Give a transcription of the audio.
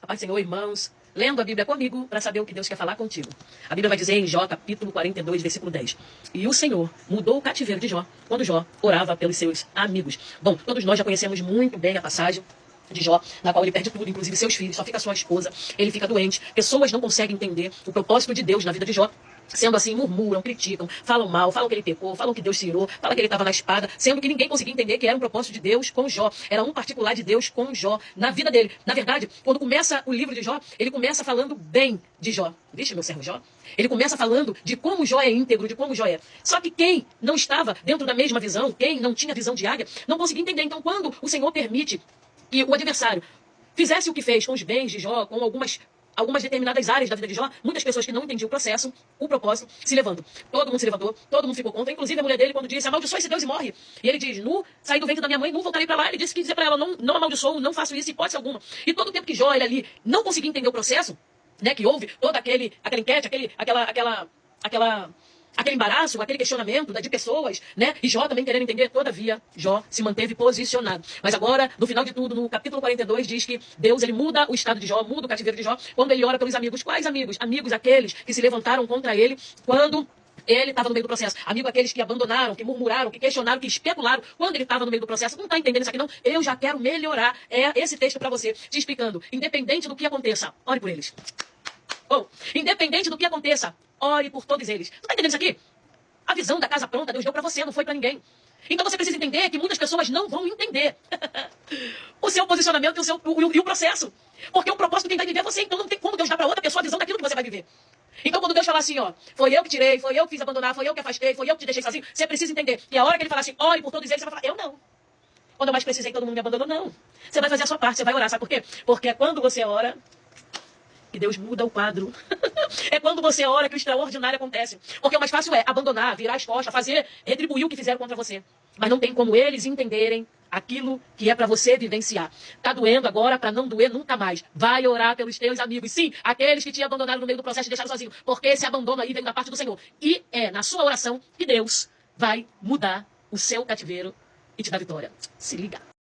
Pai, Senhor, irmãos, lendo a Bíblia comigo para saber o que Deus quer falar contigo. A Bíblia vai dizer em Jó, capítulo 42, versículo 10. E o Senhor mudou o cativeiro de Jó, quando Jó orava pelos seus amigos. Bom, todos nós já conhecemos muito bem a passagem de Jó, na qual ele perde tudo, inclusive seus filhos, só fica sua esposa, ele fica doente. Pessoas não conseguem entender o propósito de Deus na vida de Jó. Sendo assim, murmuram, criticam, falam mal, falam que ele pecou, falam que Deus tirou, falam que ele estava na espada, sendo que ninguém conseguia entender que era um propósito de Deus com Jó. Era um particular de Deus com Jó, na vida dele. Na verdade, quando começa o livro de Jó, ele começa falando bem de Jó. Vixe, meu servo Jó. Ele começa falando de como Jó é íntegro, de como Jó é. Só que quem não estava dentro da mesma visão, quem não tinha visão de águia, não conseguia entender. Então, quando o Senhor permite que o adversário fizesse o que fez com os bens de Jó, com algumas determinadas áreas da vida de Jó, muitas pessoas que não entendiam o processo, o propósito, se levantam. Todo mundo se levantou, todo mundo ficou contra, inclusive a mulher dele, quando disse, amaldiçoa esse Deus e morre. E ele diz, nu, saí do ventre da minha mãe, nu, voltarei para lá. Ele disse que dizer para ela, não amaldiçoo, não faço isso, hipótese alguma. E todo o tempo que Jó, ele ali, não conseguia entender o processo, né, que houve, todo aquela enquete, aquele embaraço, aquele questionamento de pessoas, né? E Jó também querendo entender, todavia, Jó se manteve posicionado. Mas agora, no final de tudo, no capítulo 42, diz que Deus, ele muda o estado de Jó, muda o cativeiro de Jó, quando ele ora pelos amigos. Quais amigos? Amigos aqueles que se levantaram contra ele quando ele estava no meio do processo. Amigo aqueles que abandonaram, que murmuraram, que questionaram, que especularam quando ele estava no meio do processo. Não está entendendo isso aqui não? Eu já quero melhorar. É esse texto para você, te explicando. Independente do que aconteça, ore por eles. Bom, independente do que aconteça, ore por todos eles. Tu tá entendendo isso aqui? A visão da casa pronta Deus deu para você, não foi para ninguém. Então você precisa entender que muitas pessoas não vão entender o seu posicionamento e o processo. Porque o propósito quem vai viver é você. Então não tem como Deus dar para outra pessoa a visão daquilo que você vai viver. Então quando Deus falar assim, ó, foi eu que tirei, foi eu que fiz abandonar, foi eu que afastei, foi eu que te deixei sozinho, você precisa entender. E a hora que ele falar assim, ore por todos eles, você vai falar, eu não. Quando eu mais precisei, todo mundo me abandonou, não. Você vai fazer a sua parte, você vai orar, sabe por quê? Porque quando você ora, que Deus muda o quadro. É quando você ora que o extraordinário acontece. Porque o mais fácil é abandonar, virar as costas, retribuir o que fizeram contra você. Mas não tem como eles entenderem aquilo que é para você vivenciar. Tá doendo agora para não doer nunca mais. Vai orar pelos teus amigos. Sim, aqueles que te abandonaram no meio do processo e deixaram sozinho. Porque esse abandono aí vem da parte do Senhor. E é na sua oração que Deus vai mudar o seu cativeiro e te dar vitória. Se liga.